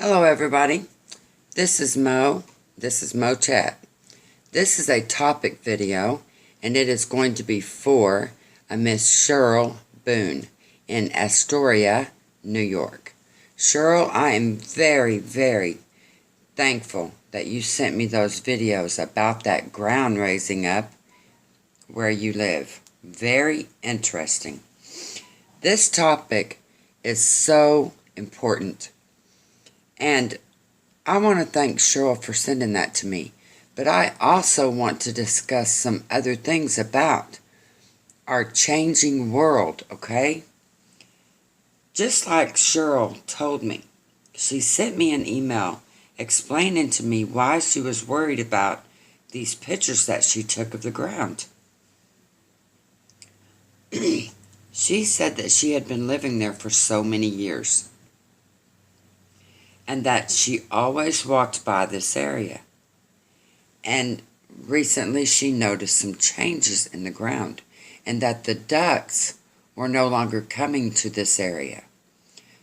Hello everybody, this is Mo Chat. This is a topic video and it is going to be for a Miss Cheryl Boone in Astoria, New York. Cheryl, I am very, very thankful that you sent me those videos about that ground raising up where you live. Very interesting. This topic is so important. And I want to thank Cheryl for sending that to me. But I also want to discuss some other things about our changing world, okay? Just like Cheryl told me, she sent me an email explaining to me why she was worried about these pictures that she took of the ground. She said that she had been living there for so many years, and that she always walked by this area. And recently she noticed some changes in the ground, and that the ducks were no longer coming to this area.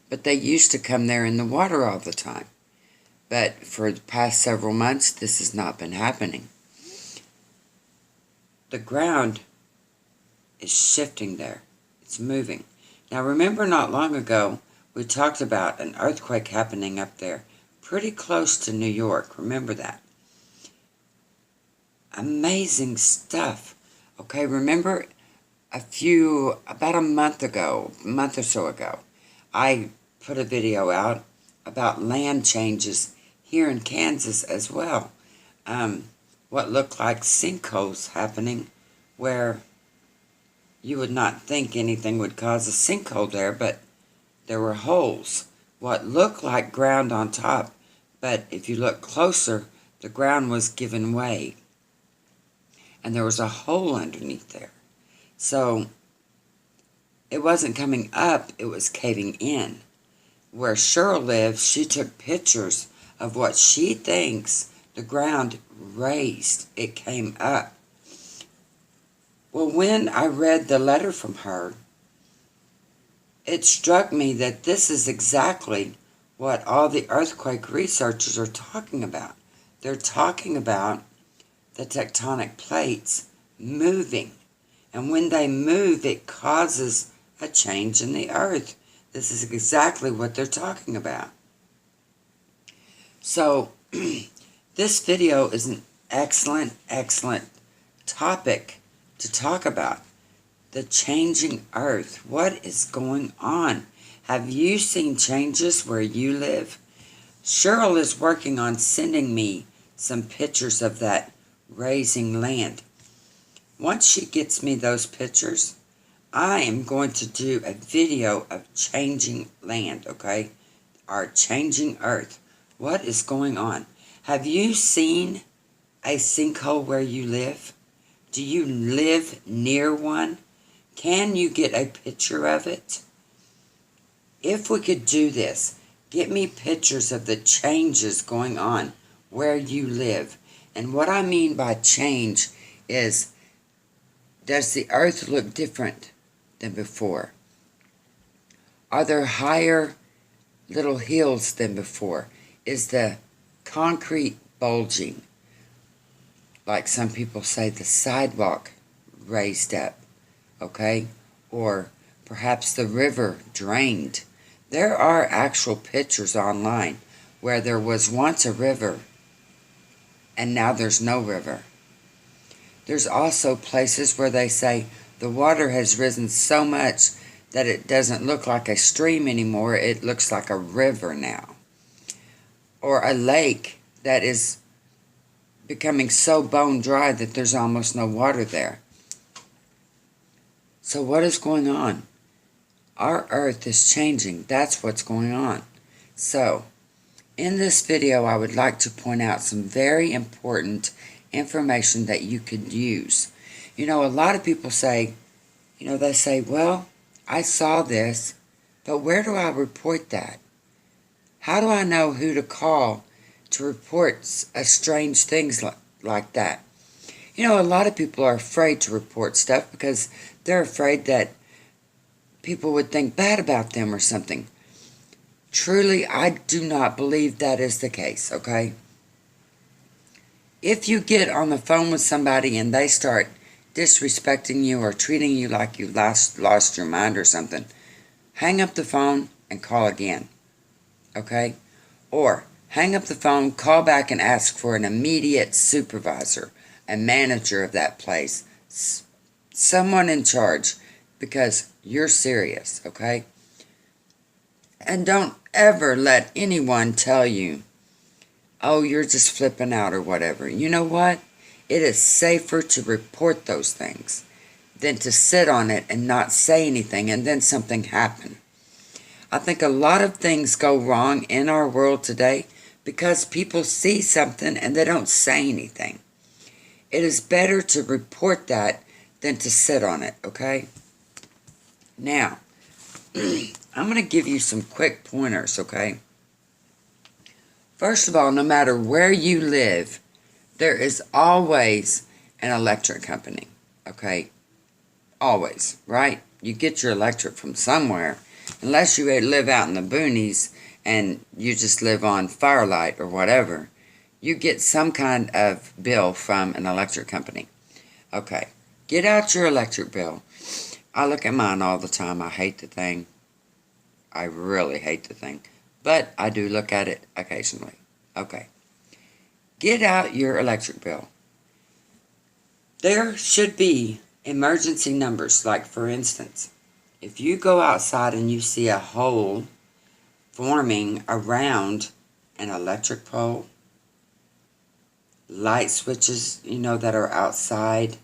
But they used to come there in the water all the time. But for the past several months, this has not been happening. The ground is shifting there. It's moving. Now remember, not long ago, we talked about an earthquake happening up there, pretty close to New York. Remember that? Amazing stuff. Okay, remember about a month or so ago, I put a video out about land changes here in Kansas as well. What looked like sinkholes happening where you would not think anything would cause a sinkhole there, but there were holes, what looked like ground on top, but if you look closer, the ground was giving way, and there was a hole underneath there. So it wasn't coming up, it was caving in. Where Cheryl lives, she took pictures of what she thinks the ground raised. It came up. Well, when I read the letter from her, it struck me that this is exactly what all the earthquake researchers are talking about. They're talking about the tectonic plates moving. And when they move, it causes a change in the earth. This is exactly what they're talking about. So, this video is an excellent topic to talk about. The changing earth. What is going on? Have you seen changes where you live? Cheryl is working on sending me some pictures of that raising land. Once she gets me those pictures, I am going to do a video of changing land, okay? Our changing earth. What is going on? Have you seen a sinkhole where you live? Do you live near one? Can you get a picture of it? If we could do this, get me pictures of the changes going on where you live. And what I mean by change is, does the earth look different than before? Are there higher little hills than before? Is the concrete bulging? Like some people say, the sidewalk raised up. Okay, or perhaps the river drained. There are actual pictures online where there was once a river and now there's no river. There's also places where they say the water has risen so much that it doesn't look like a stream anymore, it looks like a river now. Or a lake that is becoming so bone dry that there's almost no water there. So what is going on? Our earth is changing. That's what's going on. So, in this video, I would like to point out some very important information that you could use. You know, a lot of people say, they say, well, I saw this, but where do I report that? How do I know who to call to report strange things like that? A lot of people are afraid to report stuff because they're afraid that people would think bad about them or something. Truly, I do not believe that is the case, okay? If you get on the phone with somebody and they start disrespecting you or treating you like you lost your mind or something, hang up the phone and call again, okay? Or hang up the phone, call back and ask for an immediate supervisor, a manager of that place, someone in charge, because you're serious, okay? And don't ever let anyone tell you, oh, you're just flipping out or whatever. You know what? It is safer to report those things than to sit on it and not say anything and then something happen. I think a lot of things go wrong in our world today because people see something and they don't say anything. It is better to report that than to sit on it, okay? Now, I'm going to give you some quick pointers, okay? First of all, no matter where you live, there is always an electric company, okay? Always, right? You get your electric from somewhere, unless you live out in the boonies and you just live on firelight or whatever. You get some kind of bill from an electric company. Okay, get out your electric bill. I look at mine all the time. I hate the thing. I really hate the thing. But I do look at it occasionally. Okay. Get out your electric bill. There should be emergency numbers. Like, for instance, if you go outside and you see a hole forming around an electric pole, light switches, that are outside,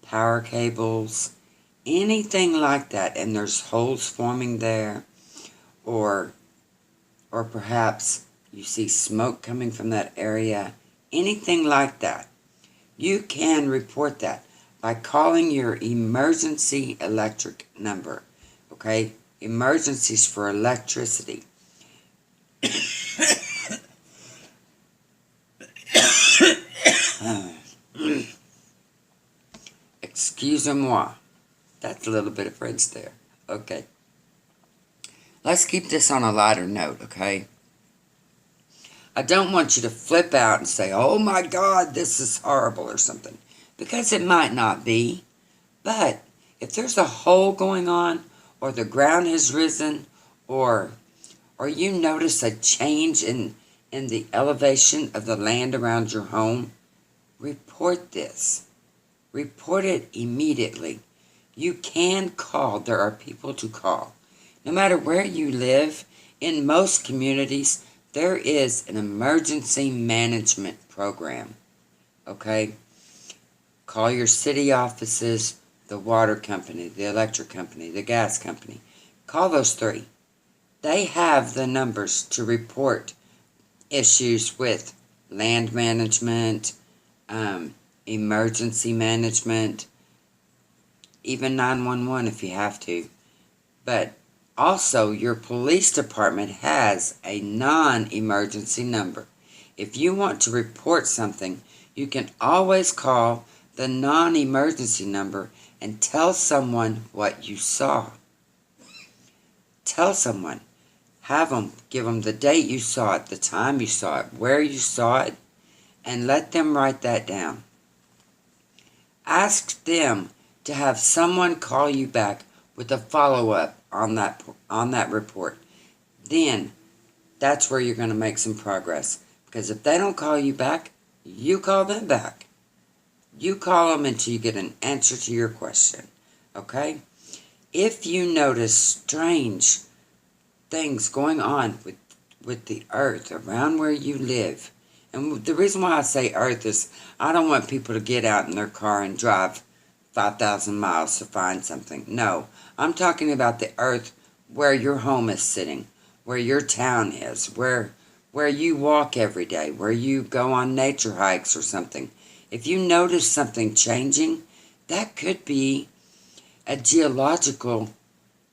power cables, anything like that, and there's holes forming there, or perhaps you see smoke coming from that area, anything like that, you can report that by calling your emergency electric number, okay? Emergencies for electricity. Excusez-moi. That's a little bit of French there. Okay. Let's keep this on a lighter note, okay? I don't want you to flip out and say, oh my God, this is horrible or something. Because it might not be. But if there's a hole going on, or the ground has risen, or you notice a change in the elevation of the land around your home, report this. Report it immediately. You can call. There are people to call. No matter where you live, in most communities, there is an emergency management program. Okay? Call your city offices, the water company, the electric company, the gas company. Call those three. They have the numbers to report issues with land management, emergency management, even 911 if you have to. But also, your police department has a non-emergency number. If you want to report something, you can always call the non-emergency number and tell someone what you saw. Tell someone. Have them, give them the date you saw it, the time you saw it, where you saw it, and let them write that down. Ask them to have someone call you back with a follow-up on that report. Then, that's where you're going to make some progress. Because if they don't call you back, you call them back. You call them until you get an answer to your question. Okay? If you notice strange things going on with the earth around where you live, and the reason why I say earth is I don't want people to get out in their car and drive 5,000 miles to find something. No, I'm talking about the earth where your home is sitting, where your town is, where you walk every day, where you go on nature hikes or something. If you notice something changing, that could be a geological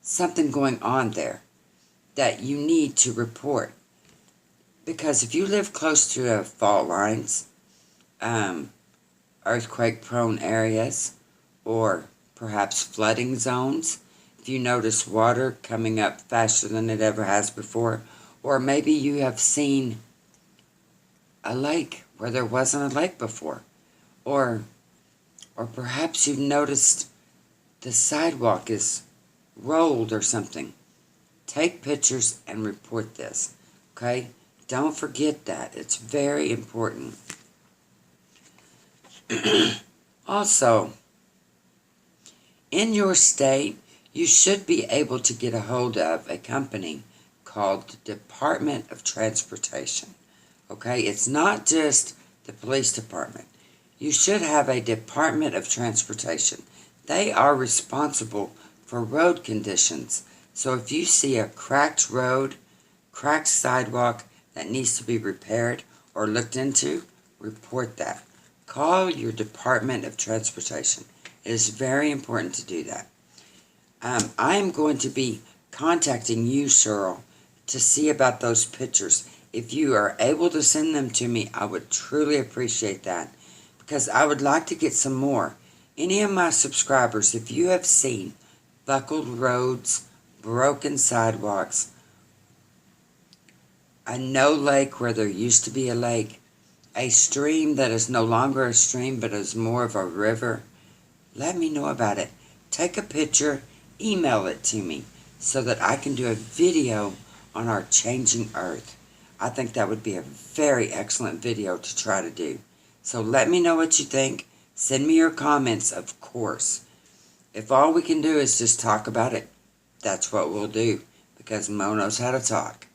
something going on there that you need to report. Because if you live close to fault lines, earthquake-prone areas, or perhaps flooding zones, if you notice water coming up faster than it ever has before, Or maybe you have seen a lake where there wasn't a lake before. Or perhaps you've noticed the sidewalk is rolled or something. Take pictures and report this, okay? Don't forget that. It's very important. Also, in your state, you should be able to get a hold of a company called the Department of Transportation. Okay, it's not just the police department. You should have a Department of Transportation. They are responsible for road conditions. So if you see a cracked road, cracked sidewalk that needs to be repaired or looked into, report that. Call your Department of Transportation. It is very important to do that. I am going to be contacting you, Cheryl, to see about those pictures. If you are able to send them to me, I would truly appreciate that, because I would like to get some more. Any of my subscribers, if you have seen buckled roads, broken sidewalks, a no lake where there used to be a lake, a stream that is no longer a stream but is more of a river, let me know about it. Take a picture, email it to me so that I can do a video on our changing earth. I think that would be a very excellent video to try to do. So let me know what you think. Send me your comments, of course. If all we can do is just talk about it, that's what we'll do, because Mo knows how to talk.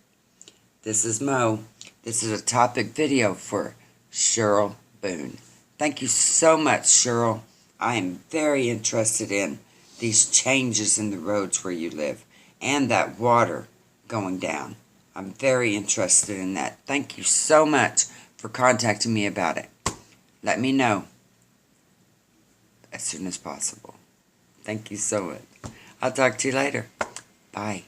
This is Mo. This is a topic video for Cheryl Boone. Thank you so much, Cheryl. I am very interested in these changes in the roads where you live and that water going down. I'm very interested in that. Thank you so much for contacting me about it. Let me know as soon as possible. Thank you so much. I'll talk to you later. Bye.